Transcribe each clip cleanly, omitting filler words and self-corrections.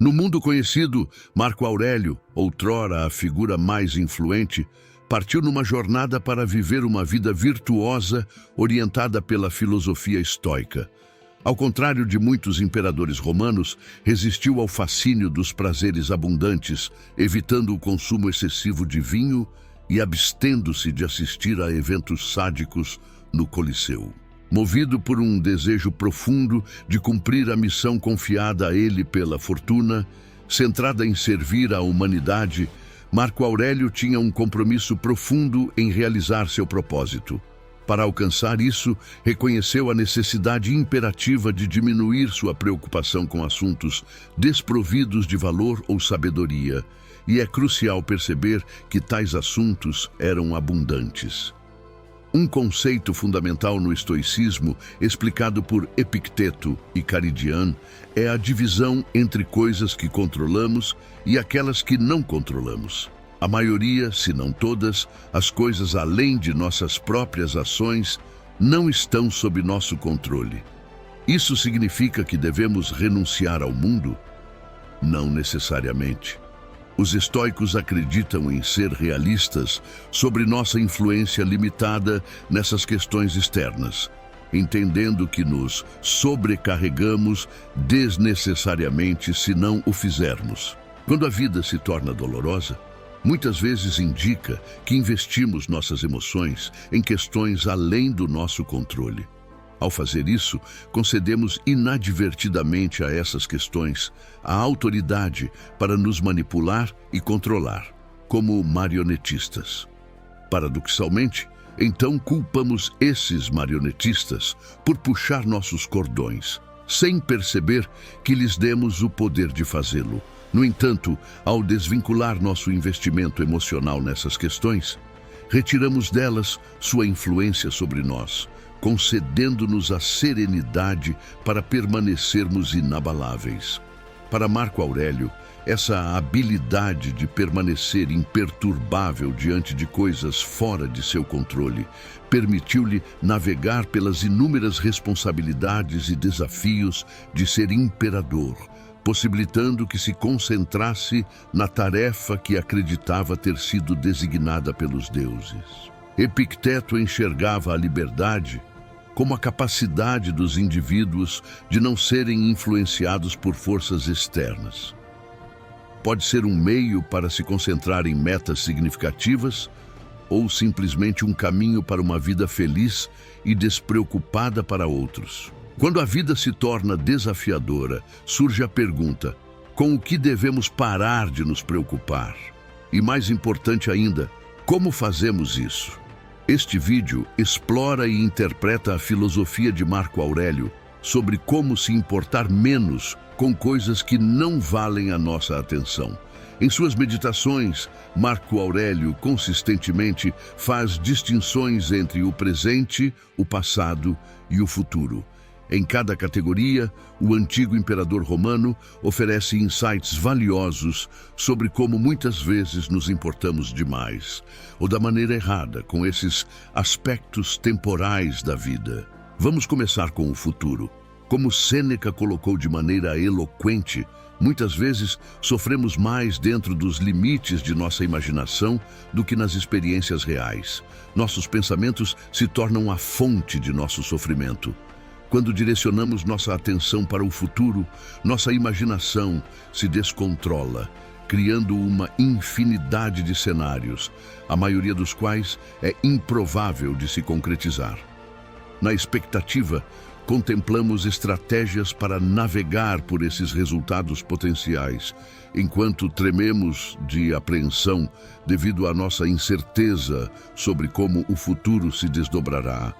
No mundo conhecido, Marco Aurélio, outrora a figura mais influente, partiu numa jornada para viver uma vida virtuosa orientada pela filosofia estoica. Ao contrário de muitos imperadores romanos, resistiu ao fascínio dos prazeres abundantes, evitando o consumo excessivo de vinho e abstendo-se de assistir a eventos sádicos no Coliseu. Movido por um desejo profundo de cumprir a missão confiada a ele pela fortuna, centrada em servir à humanidade, Marco Aurélio tinha um compromisso profundo em realizar seu propósito. Para alcançar isso, reconheceu a necessidade imperativa de diminuir sua preocupação com assuntos desprovidos de valor ou sabedoria, e é crucial perceber que tais assuntos eram abundantes. Um conceito fundamental no estoicismo, explicado por Epicteto e Caridian, é a divisão entre coisas que controlamos e aquelas que não controlamos. A maioria, se não todas, as coisas além de nossas próprias ações não estão sob nosso controle. Isso significa que devemos renunciar ao mundo? Não necessariamente. Os estoicos acreditam em ser realistas sobre nossa influência limitada nessas questões externas, entendendo que nos sobrecarregamos desnecessariamente se não o fizermos. Quando a vida se torna dolorosa, muitas vezes indica que investimos nossas emoções em questões além do nosso controle. Ao fazer isso, concedemos inadvertidamente a essas questões a autoridade para nos manipular e controlar, como marionetistas. Paradoxalmente, então culpamos esses marionetistas por puxar nossos cordões, sem perceber que lhes demos o poder de fazê-lo. No entanto, ao desvincular nosso investimento emocional nessas questões, retiramos delas sua influência sobre nós, concedendo-nos a serenidade para permanecermos inabaláveis. Para Marco Aurélio, essa habilidade de permanecer imperturbável diante de coisas fora de seu controle permitiu-lhe navegar pelas inúmeras responsabilidades e desafios de ser imperador, possibilitando que se concentrasse na tarefa que acreditava ter sido designada pelos deuses. Epicteto enxergava a liberdade como a capacidade dos indivíduos de não serem influenciados por forças externas. Pode ser um meio para se concentrar em metas significativas ou simplesmente um caminho para uma vida feliz e despreocupada para outros. Quando a vida se torna desafiadora, surge a pergunta: com o que devemos parar de nos preocupar? E mais importante ainda, como fazemos isso? Este vídeo explora e interpreta a filosofia de Marco Aurélio sobre como se importar menos com coisas que não valem a nossa atenção. Em suas meditações, Marco Aurélio consistentemente faz distinções entre o presente, o passado e o futuro. Em cada categoria, o antigo imperador romano oferece insights valiosos sobre como muitas vezes nos importamos demais, ou da maneira errada, com esses aspectos temporais da vida. Vamos começar com o futuro. Como Sêneca colocou de maneira eloquente, muitas vezes sofremos mais dentro dos limites de nossa imaginação do que nas experiências reais. Nossos pensamentos se tornam a fonte de nosso sofrimento. Quando direcionamos nossa atenção para o futuro, nossa imaginação se descontrola, criando uma infinidade de cenários, a maioria dos quais é improvável de se concretizar. Na expectativa, contemplamos estratégias para navegar por esses resultados potenciais, enquanto trememos de apreensão devido à nossa incerteza sobre como o futuro se desdobrará.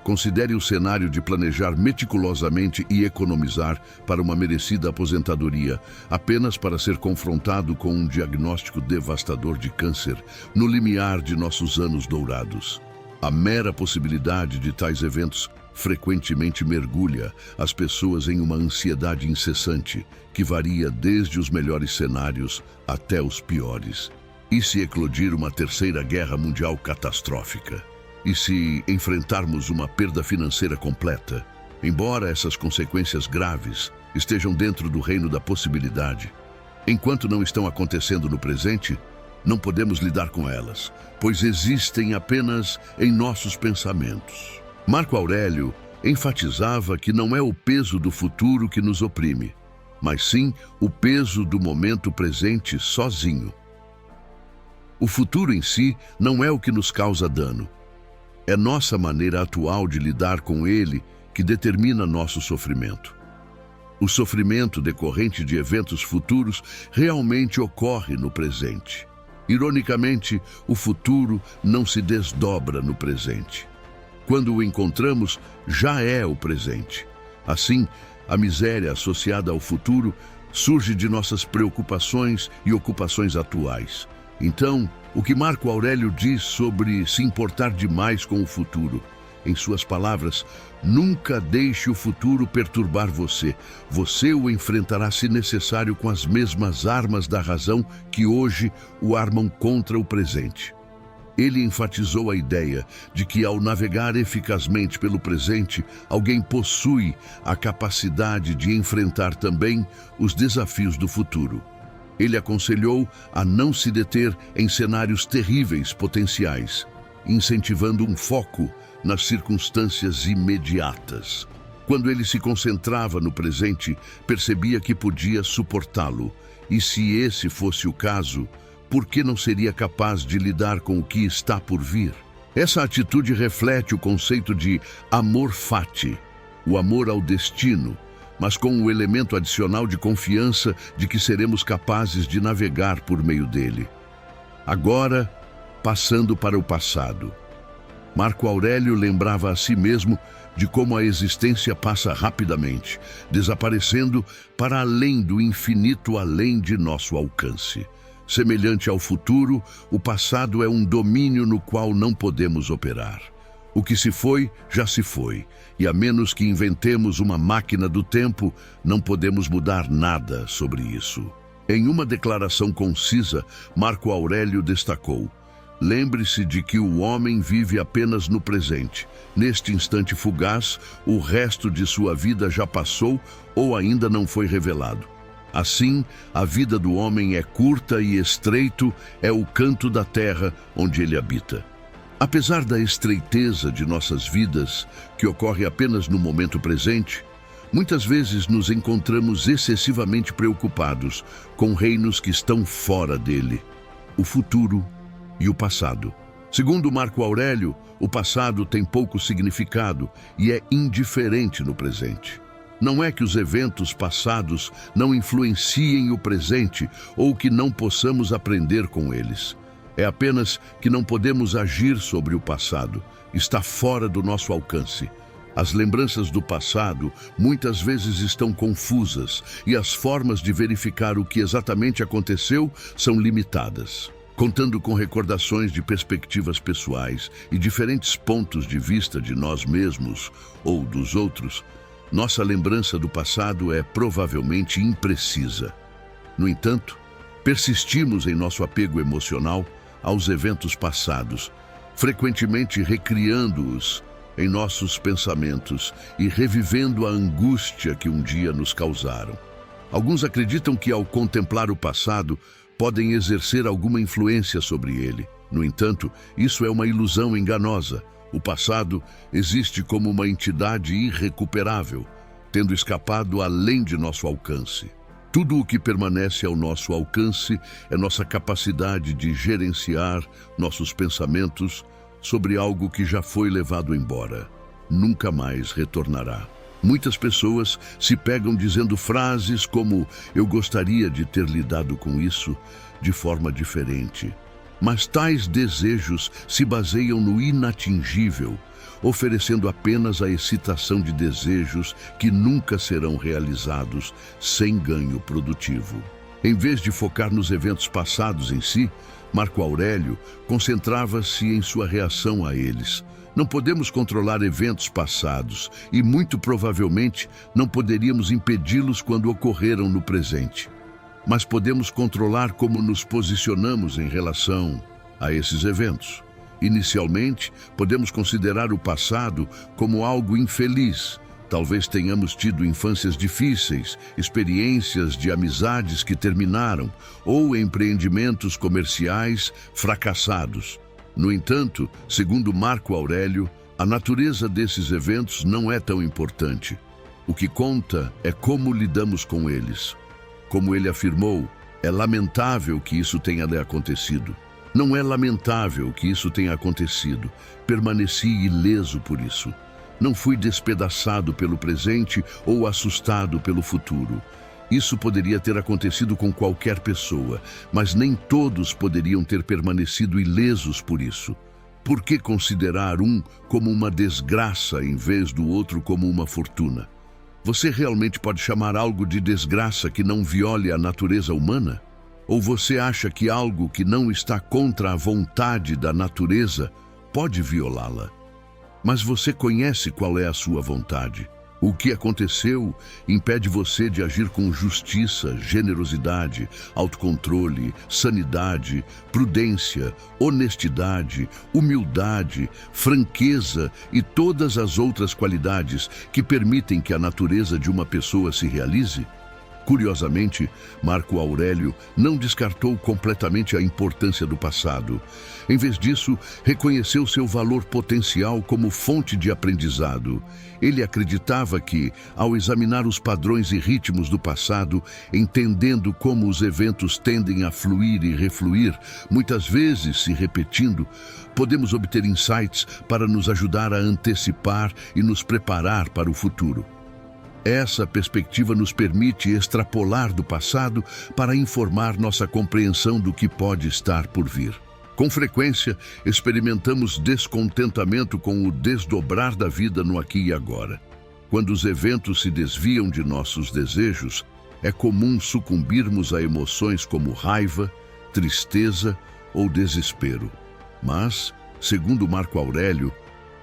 Considere o cenário de planejar meticulosamente e economizar para uma merecida aposentadoria, apenas para ser confrontado com um diagnóstico devastador de câncer no limiar de nossos anos dourados. A mera possibilidade de tais eventos frequentemente mergulha as pessoas em uma ansiedade incessante, que varia desde os melhores cenários até os piores. E se eclodir uma terceira guerra mundial catastrófica? E se enfrentarmos uma perda financeira completa? Embora essas consequências graves estejam dentro do reino da possibilidade, Enquanto não estão acontecendo no presente, não podemos lidar com elas, pois existem apenas em nossos pensamentos. Marco Aurélio enfatizava que não é o peso do futuro que nos oprime, mas sim o peso do momento presente sozinho. O futuro em si não é o que nos causa dano. É nossa maneira atual de lidar com ele que determina nosso sofrimento. O sofrimento decorrente de eventos futuros realmente ocorre no presente. Ironicamente, o futuro não se desdobra no presente. Quando o encontramos, já é o presente. Assim, a miséria associada ao futuro surge de nossas preocupações e ocupações atuais. Então, o que Marco Aurélio diz sobre se importar demais com o futuro? Em suas palavras, nunca deixe o futuro perturbar você. Você o enfrentará se necessário com as mesmas armas da razão que hoje o armam contra o presente. Ele enfatizou a ideia de que ao navegar eficazmente pelo presente, alguém possui a capacidade de enfrentar também os desafios do futuro. Ele aconselhou a não se deter em cenários terríveis potenciais, incentivando um foco nas circunstâncias imediatas. Quando ele se concentrava no presente, percebia que podia suportá-lo. E se esse fosse o caso, por que não seria capaz de lidar com o que está por vir? Essa atitude reflete o conceito de amor fati, o amor ao destino, mas com o elemento adicional de confiança de que seremos capazes de navegar por meio dele. Agora, passando para o passado. Marco Aurélio lembrava a si mesmo de como a existência passa rapidamente, desaparecendo para além do infinito além de nosso alcance. Semelhante ao futuro, o passado é um domínio no qual não podemos operar. O que se foi, já se foi, e a menos que inventemos uma máquina do tempo, não podemos mudar nada sobre isso. Em uma declaração concisa, Marco Aurélio destacou: lembre-se de que o homem vive apenas no presente. Neste instante fugaz, o resto de sua vida já passou ou ainda não foi revelado. Assim, a vida do homem é curta e estreito, é o canto da terra onde ele habita. Apesar da estreiteza de nossas vidas, que ocorre apenas no momento presente, muitas vezes nos encontramos excessivamente preocupados com reinos que estão fora dele, o futuro e o passado. Segundo Marco Aurélio, o passado tem pouco significado e é indiferente no presente. Não é que os eventos passados não influenciem o presente ou que não possamos aprender com eles. É apenas que não podemos agir sobre o passado. Está fora do nosso alcance. As lembranças do passado muitas vezes estão confusas e as formas de verificar o que exatamente aconteceu são limitadas. Contando com recordações de perspectivas pessoais e diferentes pontos de vista de nós mesmos ou dos outros, nossa lembrança do passado é provavelmente imprecisa. No entanto, persistimos em nosso apego emocional aos eventos passados, frequentemente recriando-os em nossos pensamentos e revivendo a angústia que um dia nos causaram. Alguns acreditam que, ao contemplar o passado, podem exercer alguma influência sobre ele. No entanto, isso é uma ilusão enganosa. O passado existe como uma entidade irrecuperável, tendo escapado além de nosso alcance. Tudo o que permanece ao nosso alcance é nossa capacidade de gerenciar nossos pensamentos sobre algo que já foi levado embora. Nunca mais retornará. Muitas pessoas se pegam dizendo frases como "eu gostaria de ter lidado com isso de forma diferente". Mas tais desejos se baseiam no inatingível, oferecendo apenas a excitação de desejos que nunca serão realizados sem ganho produtivo. Em vez de focar nos eventos passados em si, Marco Aurélio concentrava-se em sua reação a eles. Não podemos controlar eventos passados e, muito provavelmente, não poderíamos impedi-los quando ocorreram no presente. Mas podemos controlar como nos posicionamos em relação a esses eventos. Inicialmente, podemos considerar o passado como algo infeliz, Talvez tenhamos tido infâncias difíceis, experiências de amizades que terminaram ou empreendimentos comerciais fracassados. No entanto, segundo Marco Aurélio, a natureza desses eventos não é tão importante. O que conta é como lidamos com eles. Como ele afirmou, é lamentável que isso tenha acontecido. Não é lamentável que isso tenha acontecido. Permaneci ileso por isso. Não fui despedaçado pelo presente ou assustado pelo futuro. Isso poderia ter acontecido com qualquer pessoa, mas nem todos poderiam ter permanecido ilesos por isso. Por que considerar um como uma desgraça em vez do outro como uma fortuna? Você realmente pode chamar algo de desgraça que não viole a natureza humana? Ou você acha que algo que não está contra a vontade da natureza pode violá-la? Mas você conhece qual é a sua vontade. O que aconteceu impede você de agir com justiça, generosidade, autocontrole, sanidade, prudência, honestidade, humildade, franqueza e todas as outras qualidades que permitem que a natureza de uma pessoa se realize? Curiosamente, Marco Aurélio não descartou completamente a importância do passado. Em vez disso, reconheceu seu valor potencial como fonte de aprendizado. Ele acreditava que, ao examinar os padrões e ritmos do passado, entendendo como os eventos tendem a fluir e refluir, muitas vezes se repetindo, podemos obter insights para nos ajudar a antecipar e nos preparar para o futuro. Essa perspectiva nos permite extrapolar do passado para informar nossa compreensão do que pode estar por vir. Com frequência, experimentamos descontentamento com o desdobrar da vida no aqui e agora. Quando os eventos se desviam de nossos desejos, é comum sucumbirmos a emoções como raiva, tristeza ou desespero. Mas, segundo Marco Aurélio,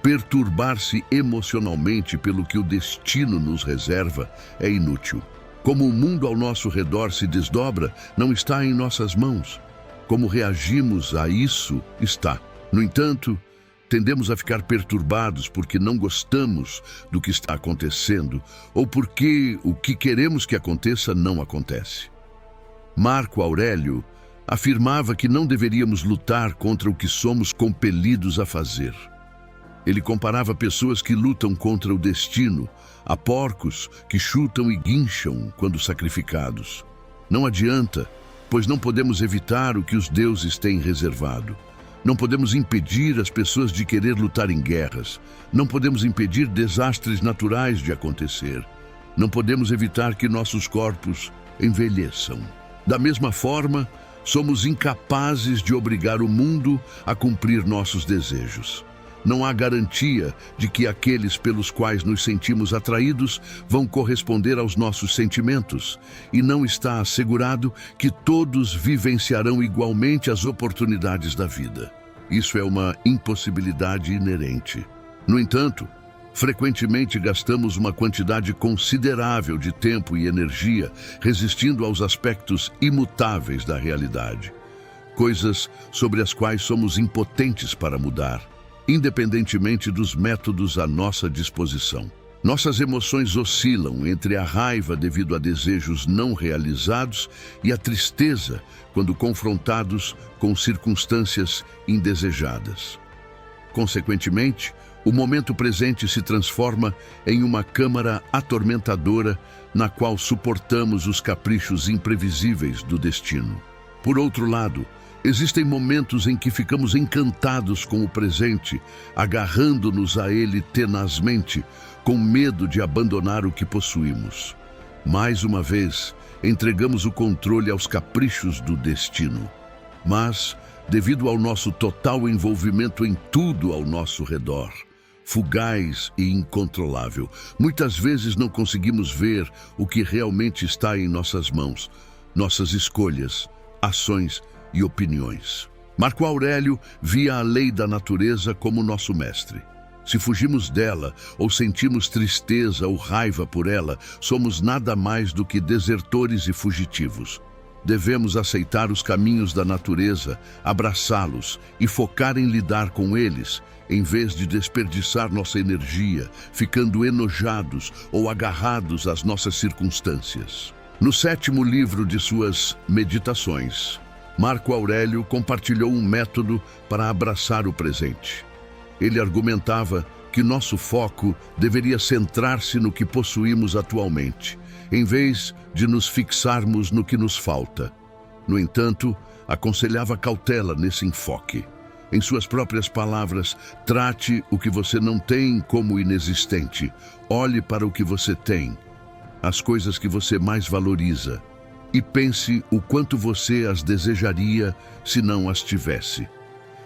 perturbar-se emocionalmente pelo que o destino nos reserva é inútil. Como o mundo ao nosso redor se desdobra, não está em nossas mãos. Como reagimos a isso está. No entanto, tendemos a ficar perturbados porque não gostamos do que está acontecendo ou porque o que queremos que aconteça não acontece. Marco Aurélio afirmava que não deveríamos lutar contra o que somos compelidos a fazer. Ele comparava pessoas que lutam contra o destino a porcos que chutam e guincham quando sacrificados. Não adianta, pois não podemos evitar o que os deuses têm reservado. Não podemos impedir as pessoas de querer lutar em guerras. Não podemos impedir desastres naturais de acontecer. Não podemos evitar que nossos corpos envelheçam. Da mesma forma, somos incapazes de obrigar o mundo a cumprir nossos desejos. Não há garantia de que aqueles pelos quais nos sentimos atraídos vão corresponder aos nossos sentimentos, e não está assegurado que todos vivenciarão igualmente as oportunidades da vida. Isso é uma impossibilidade inerente. No entanto, frequentemente gastamos uma quantidade considerável de tempo e energia resistindo aos aspectos imutáveis da realidade, coisas sobre as quais somos impotentes para mudar, independentemente dos métodos à nossa disposição. Nossas emoções oscilam entre a raiva devido a desejos não realizados e a tristeza quando confrontados com circunstâncias indesejadas. Consequentemente, o momento presente se transforma em uma câmara atormentadora na qual suportamos os caprichos imprevisíveis do destino. Por outro lado, existem momentos em que ficamos encantados com o presente, agarrando-nos a ele tenazmente, com medo de abandonar o que possuímos. Mais uma vez, entregamos o controle aos caprichos do destino. Mas, devido ao nosso total envolvimento em tudo ao nosso redor, fugaz e incontrolável, muitas vezes não conseguimos ver o que realmente está em nossas mãos, nossas escolhas, ações e opiniões. Marco Aurélio via a lei da natureza como nosso mestre. Se fugimos dela ou sentimos tristeza ou raiva por ela, somos nada mais do que desertores e fugitivos. Devemos aceitar os caminhos da natureza, abraçá-los e focar em lidar com eles, em vez de desperdiçar nossa energia, ficando enojados ou agarrados às nossas circunstâncias. No 7º livro de suas Meditações, Marco Aurélio compartilhou um método para abraçar o presente. Ele argumentava que nosso foco deveria centrar-se no que possuímos atualmente, em vez de nos fixarmos no que nos falta. No entanto, aconselhava cautela nesse enfoque. Em suas próprias palavras, trate o que você não tem como inexistente. Olhe para o que você tem, as coisas que você mais valoriza, e pense o quanto você as desejaria se não as tivesse.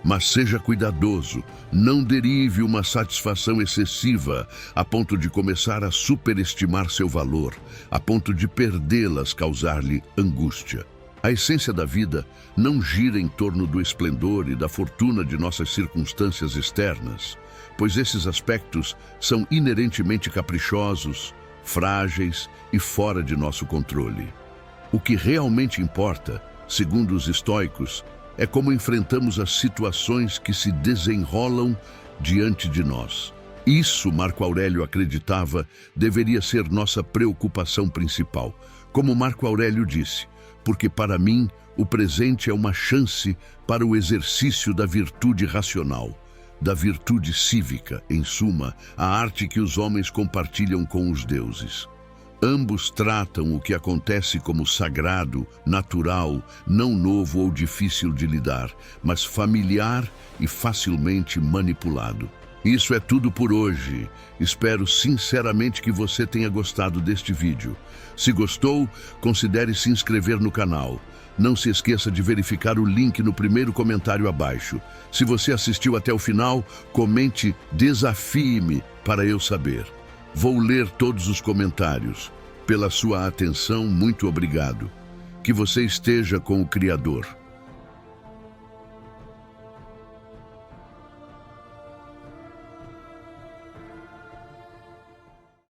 Mas seja cuidadoso, não derive uma satisfação excessiva a ponto de começar a superestimar seu valor, a ponto de perdê-las causar-lhe angústia. A essência da vida não gira em torno do esplendor e da fortuna de nossas circunstâncias externas, pois esses aspectos são inerentemente caprichosos, frágeis e fora de nosso controle. O que realmente importa, segundo os estoicos, é como enfrentamos as situações que se desenrolam diante de nós. Isso, Marco Aurélio acreditava, deveria ser nossa preocupação principal. Como Marco Aurélio disse, porque para mim o presente é uma chance para o exercício da virtude racional, da virtude cívica, em suma, a arte que os homens compartilham com os deuses. Ambos tratam o que acontece como sagrado, natural, não novo ou difícil de lidar, mas familiar e facilmente manipulado. Isso é tudo por hoje. Espero sinceramente que você tenha gostado deste vídeo. Se gostou, considere se inscrever no canal. Não se esqueça de verificar o link no primeiro comentário abaixo. Se você assistiu até o final, comente "Desafie-me" para eu saber. Vou ler todos os comentários. Pela sua atenção, muito obrigado. Que você esteja com o Criador.